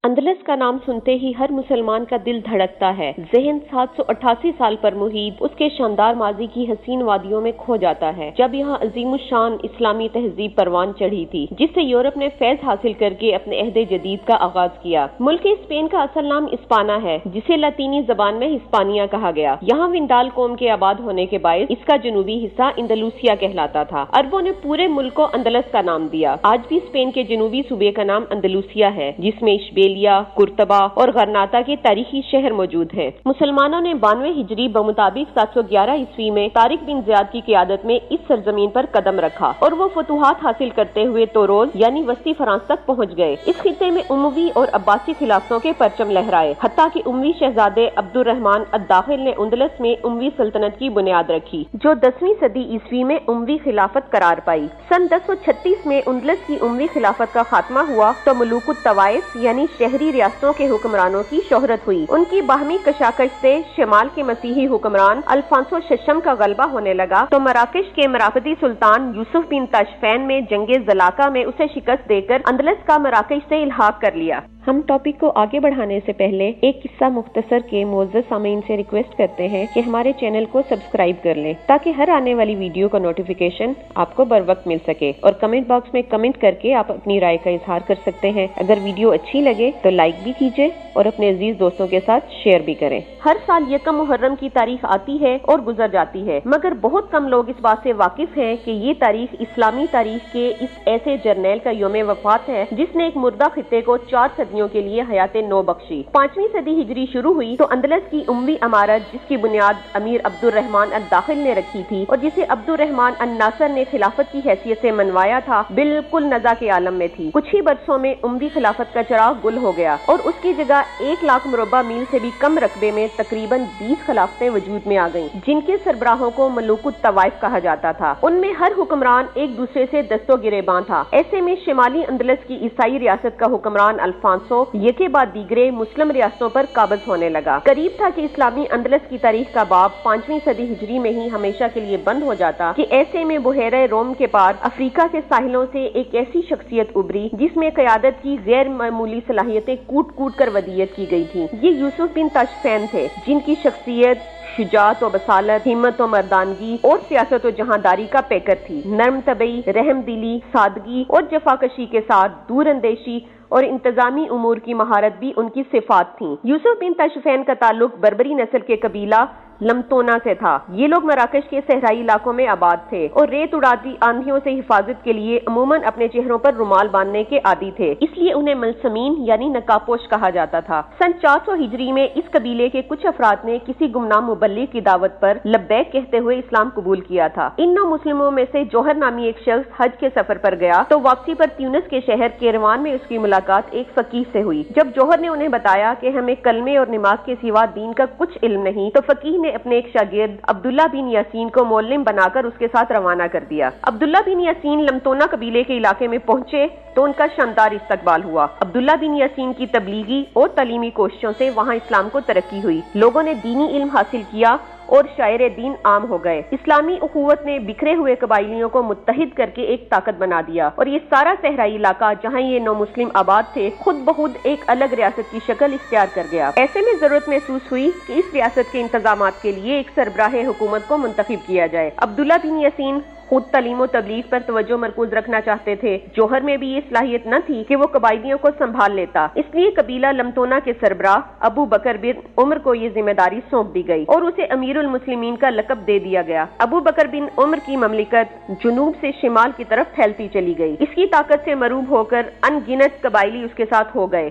اندلس کا نام سنتے ہی ہر مسلمان کا دل دھڑکتا ہے، ذہن 788 سال پر محیط اس کے شاندار ماضی کی حسین وادیوں میں کھو جاتا ہے، جب یہاں عظیم الشان اسلامی تہذیب پروان چڑھی تھی، جس سے یورپ نے فیض حاصل کر کے اپنے عہد جدید کا آغاز کیا۔ ملک اسپین کا اصل نام اسپانا ہے، جسے لاطینی زبان میں ہسپانیہ کہا گیا۔ یہاں وندال قوم کے آباد ہونے کے باعث اس کا جنوبی حصہ اندلوسیہ کہلاتا تھا۔ عربوں نے پورے ملک کو اندلس کا نام دیا۔ آج بھی اسپین کے جنوبی صوبے کا نام اندلوسیہ ہے، جس میں قرطبہ اور غرناطہ کے تاریخی شہر موجود ہیں۔ مسلمانوں نے 92 ہجری بمطابق 711 عیسوی میں طارق بن زیاد کی قیادت میں اس سرزمین پر قدم رکھا اور وہ فتوحات حاصل کرتے ہوئے توروز یعنی وسطی فرانس تک پہنچ گئے۔ اس خطے میں اموی اور عباسی خلافتوں کے پرچم لہرائے، حتیٰ کہ اموی شہزادے عبد الرحمن الداخل نے اندلس میں اموی سلطنت کی بنیاد رکھی، جو 10ویں صدی عیسوی میں اموی خلافت قرار پائی۔ سن 1036 میں اندلس کی اموی خلافت کا خاتمہ ہوا تو ملوک الطوائف یعنی شہری ریاستوں کے حکمرانوں کی شہرت ہوئی۔ ان کی باہمی کشاکش سے شمال کے مسیحی حکمران الفانسو ششم کا غلبہ ہونے لگا تو مراکش کے مرافتی سلطان یوسف بن تاشفین میں جنگ زلاقہ میں اسے شکست دے کر اندلس کا مراکش سے الحاق کر لیا۔ ہم ٹاپک کو آگے بڑھانے سے پہلے ایک قصہ مختصر کے معزز سامعین سے ریکویسٹ کرتے ہیں کہ ہمارے چینل کو سبسکرائب کر لیں تاکہ ہر آنے والی ویڈیو کا نوٹیفیکیشن آپ کو بر وقت مل سکے، اور کمنٹ باکس میں کمنٹ کر کے آپ اپنی رائے کا اظہار کر سکتے ہیں۔ اگر ویڈیو اچھی لگے تو لائک بھی کیجیے اور اپنے عزیز دوستوں کے ساتھ شیئر بھی کریں۔ ہر سال یکم محرم کی تاریخ آتی ہے اور گزر جاتی ہے، مگر بہت کم لوگ اس بات سے واقف ہیں کہ یہ تاریخ اسلامی تاریخ کے اس ایسے جرنیل کا یوم وفات ہے جس نے ایک مردہ خطے کو 4 صدیوں کے لیے حیات نو بخشی۔ 5ویں صدی ہجری شروع ہوئی تو اندلس کی اموی عمارت، جس کی بنیاد امیر عبد الرحمن الداخل نے رکھی تھی اور جسے عبد الرحمن الناصر نے خلافت کی حیثیت سے منوایا تھا، بالکل نزا کے عالم میں تھی۔ کچھ ہی برسوں میں اموی خلافت کا چراغ گل ہو گیا اور اس کی جگہ 1 لاکھ مربع میل سے بھی کم رقبے میں تقریباً 20 خلافتیں وجود میں آ گئیں، جن کے سربراہوں کو ملوک الطوائف کہا جاتا تھا۔ ان میں ہر حکمران ایک دوسرے سے دست و گریباں تھا۔ ایسے میں شمالی اندلس کی عیسائی ریاست کا حکمران الفانسو یکے بعد دیگرے مسلم ریاستوں پر قابض ہونے لگا۔ قریب تھا کہ اسلامی اندلس کی تاریخ کا باب 5ویں صدی ہجری میں ہی ہمیشہ کے لیے بند ہو جاتا کہ ایسے میں بحیرہ روم کے پار افریقہ کے ساحلوں سے ایک ایسی شخصیت ابری جس میں قیادت کی غیر معمولی صلاحیتیں کوٹ کوٹ کر ودیعت کی گئی تھی۔ یہ یوسف بن تاشفین تھے، جن کی شخصیت شجاعت و بصالت، ہمت و مردانگی اور سیاست و جہانداری کا پیکر تھی۔ نرم طبعی، رحم دلی، سادگی اور جفاکشی کے ساتھ دور اندیشی اور انتظامی امور کی مہارت بھی ان کی صفات تھیں۔ یوسف بن تاشفین کا تعلق بربری نسل کے قبیلہ لمتونا سے تھا۔ یہ لوگ مراکش کے صحرائی علاقوں میں آباد تھے اور ریت اڑاتی آندھیوں سے حفاظت کے لیے عموماً اپنے چہروں پر رومال باندھنے کے عادی تھے، اس لیے انہیں ملسمین یعنی نقابپوش کہا جاتا تھا۔ سن 400 ہجری میں اس قبیلے کے کچھ افراد نے کسی گمنام مبلغ کی دعوت پر لبیک کہتے ہوئے اسلام قبول کیا تھا۔ ان 9 مسلموں میں سے جوہر نامی ایک شخص حج کے سفر پر گیا تو واپسی پر تیونس کے شہر کیروان میں اس کی ملاقات ایک فقیہ سے ہوئی۔ جب جوہر نے انہیں بتایا کہ ہمیں کلمے اور نماز کے سوا دین کا کچھ علم نہیں، تو فقیہ نے اپنے ایک شاگرد عبداللہ بن یاسین کو معلم بنا کر اس کے ساتھ روانہ کر دیا۔ عبداللہ بن یاسین لمتونا قبیلے کے علاقے میں پہنچے تو ان کا شاندار استقبال ہوا۔ عبداللہ بن یاسین کی تبلیغی اور تعلیمی کوششوں سے وہاں اسلام کو ترقی ہوئی، لوگوں نے دینی علم حاصل کیا اور شاعر دین عام ہو گئے۔ اسلامی اخوت نے بکھرے ہوئے قبائلیوں کو متحد کر کے ایک طاقت بنا دیا اور یہ سارا صحرائی علاقہ جہاں یہ 9 مسلم آباد تھے خود بخود ایک الگ ریاست کی شکل اختیار کر گیا۔ ایسے میں ضرورت محسوس ہوئی کہ اس ریاست کے انتظامات کے لیے ایک سربراہ حکومت کو منتخب کیا جائے۔ عبداللہ بن یاسین خود تعلیم و تبلیغ پر توجہ مرکوز رکھنا چاہتے تھے۔ جوہر میں بھی یہ صلاحیت نہ تھی کہ وہ قبائلیوں کو سنبھال لیتا، اس لیے قبیلہ لمتونا کے سربراہ ابو بکر بن عمر کو یہ ذمہ داری سونپ دی گئی اور اسے امیر المسلمین کا لقب دے دیا گیا۔ ابو بکر بن عمر کی مملکت جنوب سے شمال کی طرف پھیلتی چلی گئی۔ اس کی طاقت سے مروب ہو کر ان گنت قبائلی اس کے ساتھ ہو گئے،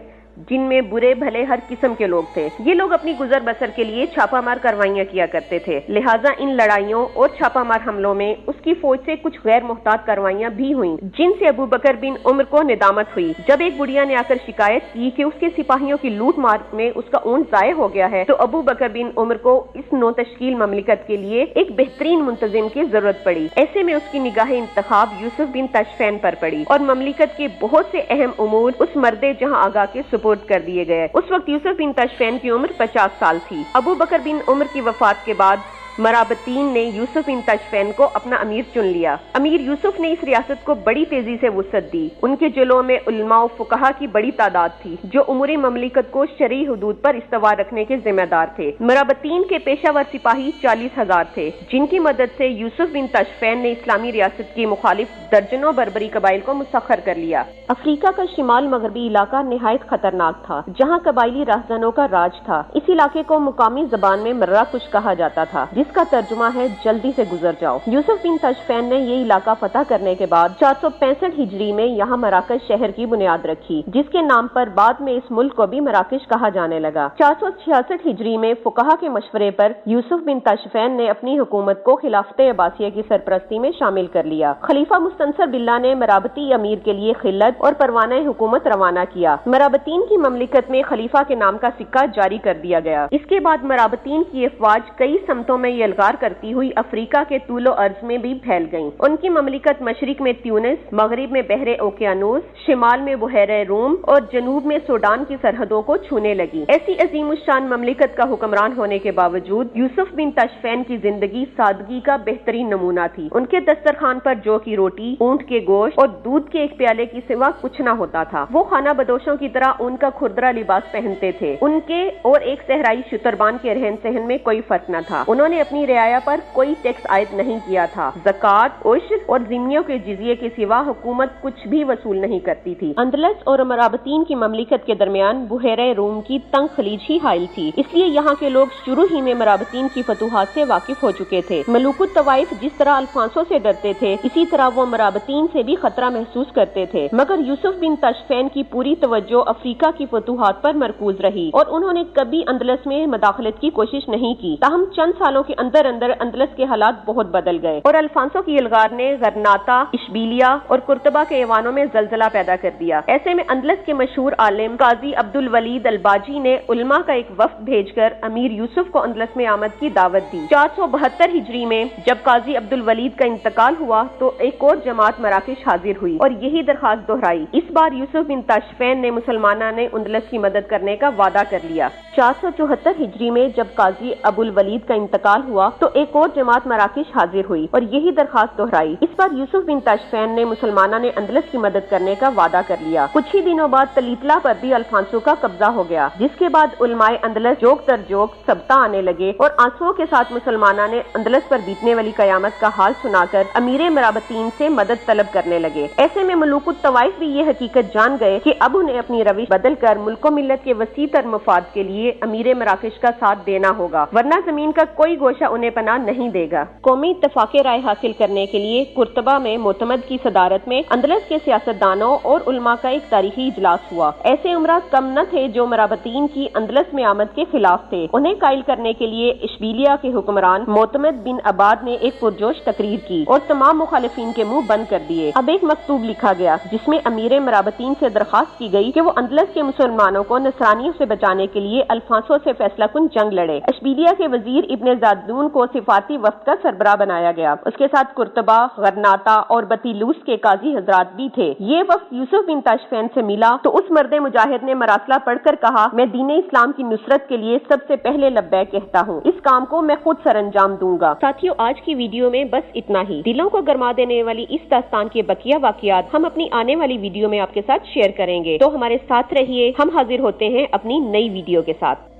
جن میں برے بھلے ہر قسم کے لوگ تھے۔ یہ لوگ اپنی گزر بسر کے لیے چھاپا مار کاروائیاں کیا کرتے تھے، لہٰذا ان لڑائیوں اور چھاپا مار حملوں میں اس کی فوج سے کچھ غیر محتاط کاروائیاں بھی ہوئیں، جن سے ابو بکر بن عمر کو ندامت ہوئی۔ جب ایک بڑھیا نے آ کر شکایت کی کہ اس کے سپاہیوں کی لوٹ مار میں اس کا اونٹ ضائع ہو گیا ہے، تو ابو بکر بن عمر کو اس نو تشکیل مملکت کے لیے ایک بہترین منتظم کی ضرورت پڑی۔ ایسے میں اس کی نگاہ انتخاب یوسف بن تاشفین پر پڑی اور مملکت کے بہت سے اہم امور اس مرد جہاں آگاہ کے سپرد کر دیے گئے۔ اس وقت یوسف بن تاشفین کی عمر 50 سال تھی۔ ابو بکر بن عمر کی وفات کے بعد مرابطین نے یوسف بن تاشفین کو اپنا امیر چن لیا۔ امیر یوسف نے اس ریاست کو بڑی تیزی سے وسعت دی۔ ان کے جلوں میں علماء و فقہا کی بڑی تعداد تھی جو امور مملکت کو شرعی حدود پر استوار رکھنے کے ذمہ دار تھے۔ مرابطین کے پیشہ ور سپاہی 40,000 تھے جن کی مدد سے یوسف بن تاشفین نے اسلامی ریاست کی مخالف درجنوں بربری قبائل کو مسخر کر لیا۔ افریقہ کا شمال مغربی علاقہ نہایت خطرناک تھا جہاں قبائلی راہزنوں کا راج تھا۔ اس علاقے کو مقامی زبان میں مراکش کہا جاتا تھا جس کا ترجمہ ہے جلدی سے گزر جاؤ۔ یوسف بن تاشفین نے یہ علاقہ فتح کرنے کے بعد 465 ہجری میں یہاں مراکش شہر کی بنیاد رکھی جس کے نام پر بعد میں اس ملک کو بھی مراکش کہا جانے لگا۔ 466 ہجری میں فقہا کے مشورے پر یوسف بن تاشفین نے اپنی حکومت کو خلافت عباسیہ کی سرپرستی میں شامل کر لیا۔ خلیفہ مستنصر باللہ نے مرابطی امیر کے لیے خلعت اور پروانہ حکومت روانہ کیا۔ مرابطین کی مملکت میں خلیفہ کے نام کا سکہ جاری کر دیا گیا۔ اس کے بعد مرابطین کی افواج کئی سمتوں میں یلغار کرتی ہوئی افریقہ کے طول و عرض میں بھی پھیل گئیں۔ ان کی مملکت مشرق میں تیونس، مغرب میں بحر اوقیانوس، شمال میں بحیرہ روم اور جنوب میں سوڈان کی سرحدوں کو چھونے لگی۔ ایسی عظیم الشان مملکت کا حکمران ہونے کے باوجود یوسف بن تاشفین کی زندگی سادگی کا بہترین نمونہ تھی۔ ان کے دسترخوان پر جو کی روٹی، اونٹ کے گوشت اور دودھ کے ایک پیالے کی سوا کچھ نہ ہوتا تھا۔ وہ خانہ بدوشوں کی طرح ان کا کھردرا لباس پہنتے تھے۔ ان کے اور ایک صحرائی شتربان کے رہن سہن میں کوئی فرق نہ تھا۔ انہوں نے اپنی رعایا پر کوئی ٹیکس عائد نہیں کیا تھا۔ زکوٰۃ، عشر اور ذمیوں کے جزیے کے سوا حکومت کچھ بھی وصول نہیں کرتی تھی۔ اندلس اور مرابطین کی مملکت کے درمیان بحیرہ روم کی تنگ خلیج ہی حائل تھی، اس لیے یہاں کے لوگ شروع ہی میں مرابطین کی فتوحات سے واقف ہو چکے تھے۔ ملوک الطوائف جس طرح الفانسو سے ڈرتے تھے اسی طرح وہ مرابطین سے بھی خطرہ محسوس کرتے تھے، مگر یوسف بن تاشفین کی پوری توجہ افریقہ کی فتوحات پر مرکوز رہی اور انہوں نے کبھی اندلس میں مداخلت کی کوشش نہیں کی۔ تاہم چند سالوں کے اندر اندلس کے حالات بہت بدل گئے اور الفانسو کی یلغار نے غرناطہ، اشبیلیہ اور قرطبہ کے ایوانوں میں زلزلہ پیدا کر دیا۔ ایسے میں اندلس کے مشہور عالم قاضی عبد الولید الباجی نے علماء کا ایک وفد بھیج کر امیر یوسف کو اندلس میں آمد کی دعوت دی۔ 472 ہجری میں جب قاضی عبد الولید کا انتقال ہوا تو ایک اور جماعت مراکش حاضر ہوئی اور یہی درخواست دہرائی۔ اس بار یوسف بن تاشفین نے مسلمانوں نے اندلس کی مدد کرنے کا وعدہ کر لیا۔ 474 ہجری میں جب قاضی ابو الولید کا انتقال ہوا تو ایک اور جماعت مراکش حاضر ہوئی اور یہی درخواست دہرائی۔ اس بار یوسف بن تاشفین نے مسلمانوں نے اندلس کی مدد کرنے کا وعدہ کر لیا۔ کچھ ہی دنوں بعد تلیتلا پر بھی الفانسو کا قبضہ ہو گیا، جس کے بعد علماء اندلس جوک در جوک سبتا آنے لگے اور آنسوؤں کے ساتھ مسلمانوں نے اندلس پر بیتنے والی قیامت کا حال سنا کر امیر مرابطین سے مدد طلب کرنے لگے۔ ایسے میں ملوک الطوائف بھی یہ حقیقت جان گئے کہ اب انہیں اپنی روش بدل کر ملک و ملت کے وسیع تر مفاد کے لیے امیر مراکش کا ساتھ دینا ہوگا، ورنہ زمین کا کوئی گوشہ انہیں پناہ نہیں دے گا۔ قومی اتفاق رائے حاصل کرنے کے لیے قرطبہ میں معتمد کی صدارت میں اندلس کے سیاستدانوں اور علماء کا ایک تاریخی اجلاس ہوا۔ ایسے عمرہ کم نہ تھے جو مرابطین کی اندلس میں آمد کے خلاف تھے۔ انہیں قائل کرنے کے لیے اشبیلیہ کے حکمران معتمد بن عباد نے ایک پرجوش تقریر کی اور تمام مخالفین کے منہ بند کر دیے۔ اب ایک مکتوب لکھا گیا جس میں امیر مرابطین سے درخواست کی گئی کہ وہ اندلس کے مسلمانوں کو نصرانیوں سے بچانے کے لیے الفانسو سے فیصلہ کن جنگ لڑے۔ اشبیلیہ کے وزیر ابن زادون کو سفارتی وفد کا سربراہ بنایا گیا۔ اس کے ساتھ قرطبہ، غرناطہ اور بطیلوس کے قاضی حضرات بھی تھے۔ یہ وفد یوسف بن تاشفین سے ملا تو اس مرد مجاہد نے مراسلہ پڑھ کر کہا، میں دین اسلام کی نصرت کے لیے سب سے پہلے لبیک کہتا ہوں، اس کام کو میں خود سر انجام دوں گا۔ ساتھیو، آج کی ویڈیو میں بس اتنا ہی۔ دلوں کو گرما دینے والی اس داستان کے بقیہ واقعات ہم اپنی آنے والی ویڈیو میں آپ کے ساتھ شیئر کریں گے، تو ہمارے ساتھ رہیے۔ ہم حاضر ہوتے ہیں اپنی نئی ویڈیو کے ساتھ۔